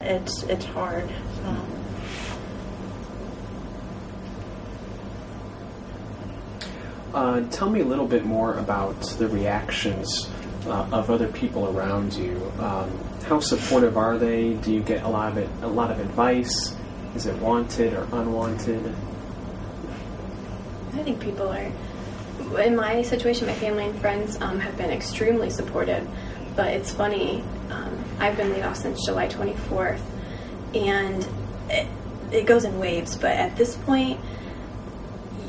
It's hard. So. Tell me a little bit more about the reactions of other people around you. How supportive are they? Do you get a lot of advice? Is it wanted or unwanted? I think people are, in my situation, my family and friends have been extremely supportive. But it's funny, I've been laid off since July 24th, and it goes in waves. But at this point,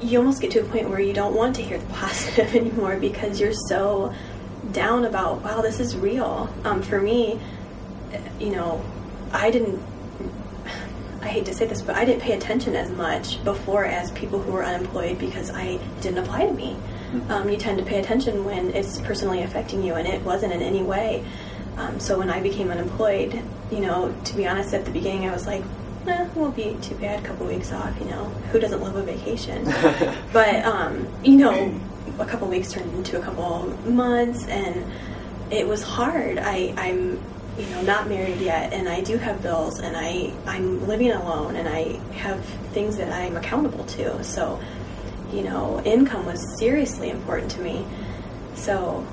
you almost get to a point where you don't want to hear the positive anymore because you're so down about, wow, this is real. For me, I hate to say this, but I didn't pay attention as much before as people who were unemployed because I didn't apply to me. You tend to pay attention when it's personally affecting you, and it wasn't in any way. So when I became unemployed, to be honest, at the beginning I was like, it won't be too bad, a couple weeks off, who doesn't love a vacation? But, a couple weeks turned into a couple months, and it was hard. I'm not married yet, and I do have bills, and I'm living alone, and I have things that I'm accountable to. So, income was seriously important to me. So,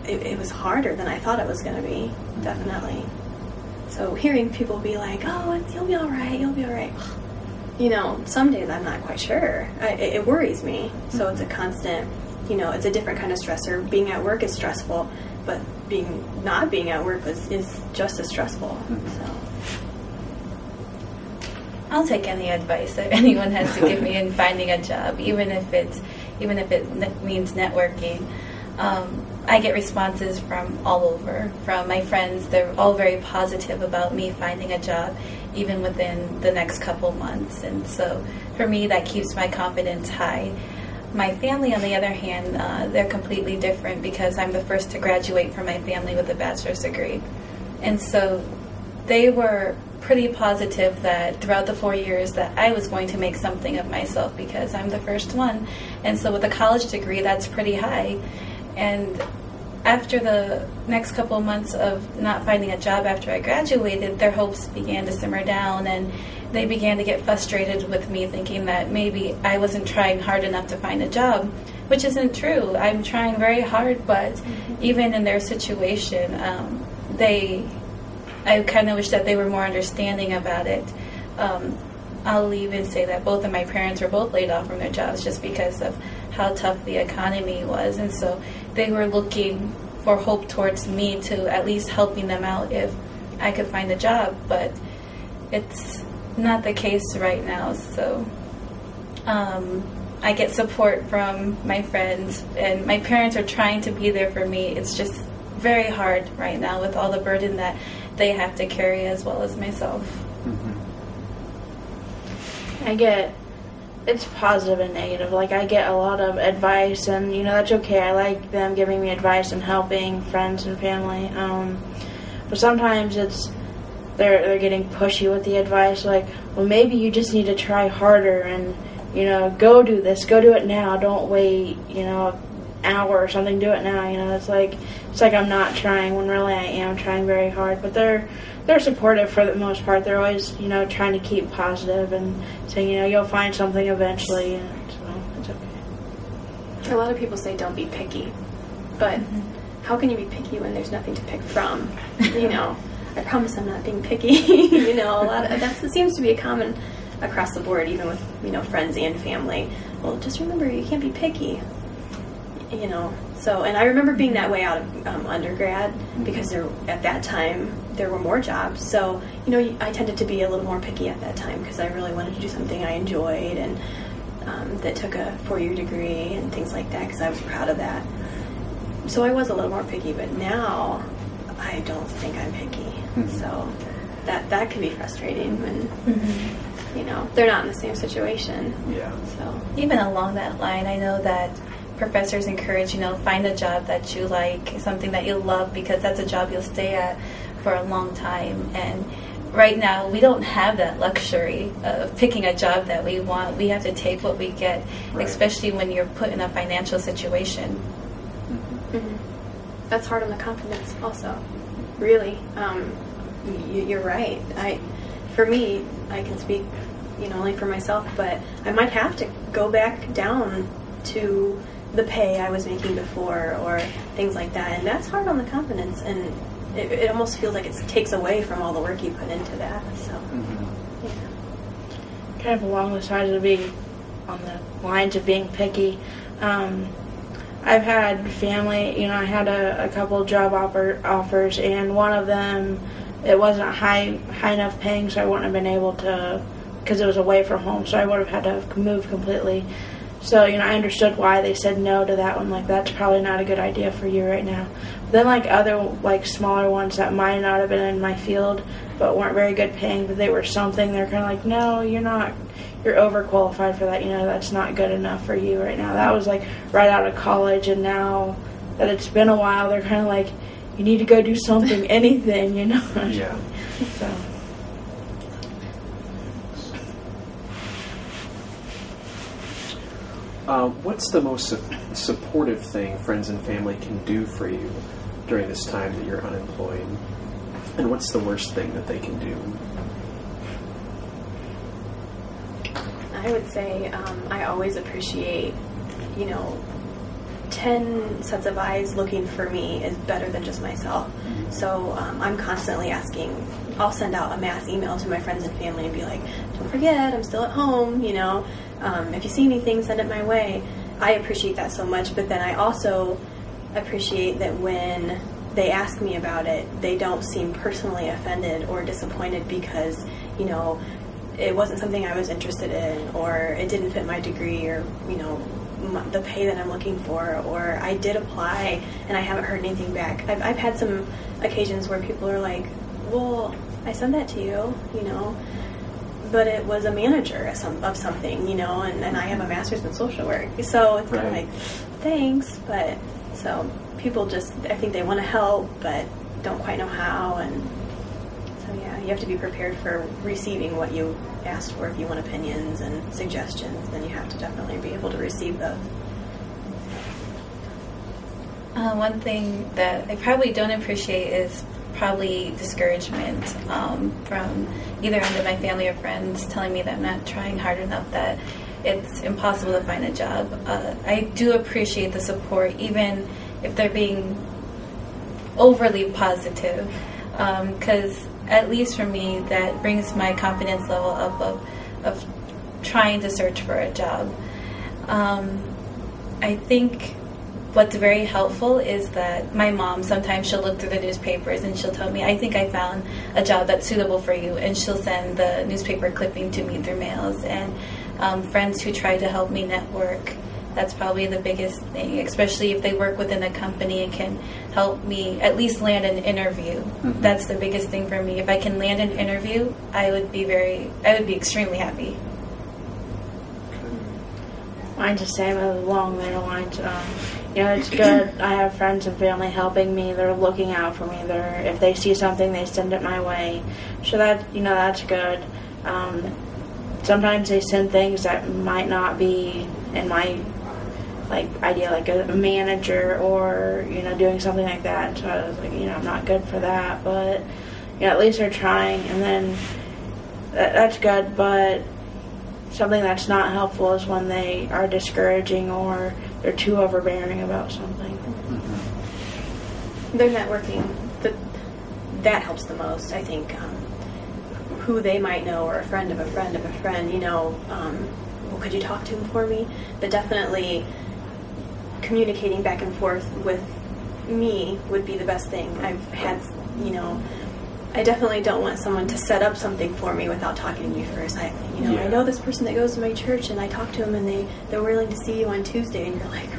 it was harder than I thought it was going to be, definitely. So hearing people be like, oh, you'll be all right, you'll be all right. Some days I'm not quite sure. It worries me. So it's a constant, it's a different kind of stressor. Being at work is stressful, but not being at work is just as stressful. So I'll take any advice that anyone has to give me in finding a job, even if it means networking. I get responses from all over, from my friends. They're all very positive about me finding a job, even within the next couple months. And so for me, that keeps my confidence high. My family, on the other hand, they're completely different because I'm the first to graduate from my family with a bachelor's degree. And so they were pretty positive that throughout the 4 years that I was going to make something of myself because I'm the first one. And so with a college degree, that's pretty high. And after the next couple of months of not finding a job after I graduated, their hopes began to simmer down, and they began to get frustrated with me, thinking that maybe I wasn't trying hard enough to find a job, which isn't true. I'm trying very hard, but even in their situation, I kind of wish that they were more understanding about it. I'll even say that both of my parents were both laid off from their jobs just because of how tough the economy was, and so they were looking for hope towards me to at least helping them out if I could find a job, but it's not the case right now. So I get support from my friends, and my parents are trying to be there for me. It's just very hard right now with all the burden that they have to carry as well as myself. It's positive and negative. I get a lot of advice, and that's okay. I like them giving me advice and helping friends and family. But sometimes they're getting pushy with the advice. Well, maybe you just need to try harder, and go do this, go do it now. Don't wait, an hour or something. Do it now. It's like I'm not trying when really I am trying very hard. But they're supportive for the most part. They're always, trying to keep positive and saying, you'll find something eventually. And so it's okay. A lot of people say don't be picky, but how can you be picky when there's nothing to pick from? I promise I'm not being picky. A lot of that seems to be a common across the board, even with friends and family. Well, just remember you can't be picky. So, and I remember being that way out of undergrad because at that time there were more jobs. So, I tended to be a little more picky at that time because I really wanted to do something I enjoyed and that took a 4-year degree and things like that because I was proud of that. So I was a little more picky, but now I don't think I'm picky. So that can be frustrating when, they're not in the same situation. Yeah. So even along that line, I know that professors encourage, find a job that you like, something that you love, because that's a job you'll stay at for a long time. And right now, we don't have that luxury of picking a job that we want. We have to take what we get, right, especially when you're put in a financial situation. That's hard on the confidence also, really. You're right. For me, I can speak, only for myself, but I might have to go back down to the pay I was making before or things like that. And that's hard on the confidence, and it almost feels like it takes away from all the work you put into that. So, yeah. Kind of along the sides of being on the lines of being picky. I've had family, I had a couple job offers, and one of them, it wasn't high enough paying, so I wouldn't have been able to, because it was away from home, so I would have had to move completely. So, I understood why they said no to that one. Like, that's probably not a good idea for you right now. Then, other, smaller ones that might not have been in my field, but weren't very good paying, but they were something, they're kind of like, no, you're not, you're overqualified for that. That's not good enough for you right now. That was, right out of college, and now that it's been a while, they're kind of like, you need to go do something, anything, Yeah. So. What's the most supportive thing friends and family can do for you during this time that you're unemployed? And what's the worst thing that they can do? I would say I always appreciate, 10 sets of eyes looking for me is better than just myself. So I'm constantly asking, I'll send out a mass email to my friends and family and be like, don't forget, I'm still at home, if you see anything, send it my way. I appreciate that so much, but then I also appreciate that when they ask me about it, they don't seem personally offended or disappointed because, it wasn't something I was interested in, or it didn't fit my degree, or, the pay that I'm looking for, or I did apply and I haven't heard anything back. I've had some occasions where people are like, well, I sent that to you, but it was a manager of something, and I have a master's in social work. So it's kind of like, thanks, but so people just, I think they want to help, but don't quite know how, and so yeah, you have to be prepared for receiving what you asked for. If you want opinions and suggestions, then you have to definitely be able to receive those. One thing that I probably don't appreciate is probably discouragement from either end of my family or friends telling me that I'm not trying hard enough, that it's impossible to find a job. I do appreciate the support, even if they're being overly positive, because at least for me, that brings my confidence level up of trying to search for a job. I think what's very helpful is that my mom, sometimes she'll look through the newspapers and she'll tell me, I think I found a job that's suitable for you, and she'll send the newspaper clipping to me through mails. And friends who try to help me network, that's probably the biggest thing, especially if they work within a company and can help me at least land an interview. Mm-hmm. That's the biggest thing for me. If I can land an interview, I would be extremely happy. Mine's the same along their lines. It's good. I have friends and family helping me. They're looking out for me. If they see something, they send it my way. So that's good. Sometimes they send things that might not be in my idea, like a manager or doing something like that. So I was like, I'm not good for that. But at least they're trying, and then that's good. But something that's not helpful is when they are discouraging or they're too overbearing about something. Mm-hmm. Their networking, that helps the most, I think. Who they might know, or a friend of a friend of a friend, well, could you talk to him for me? But definitely communicating back and forth with me would be the best thing. I've had, I definitely don't want someone to set up something for me without talking to me first. I know this person that goes to my church, and I talk to them, and they're willing to see you on Tuesday, and you're like,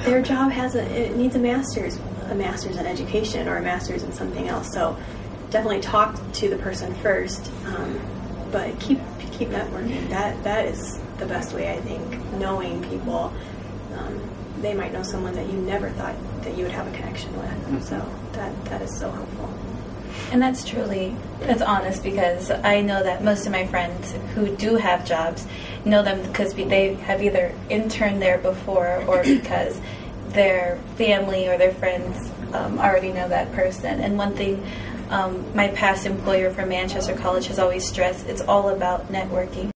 their job needs a master's in education or a master's in something else. So definitely talk to the person first, but keep networking. That is the best way, I think. Knowing people, they might know someone that you never thought that you would have a connection with. Mm-hmm. So that is so helpful. And that's honest, because I know that most of my friends who do have jobs know them because they have either interned there before, or because their family or their friends already know that person. And one thing My past employer from Manchester College has always stressed it's all about networking.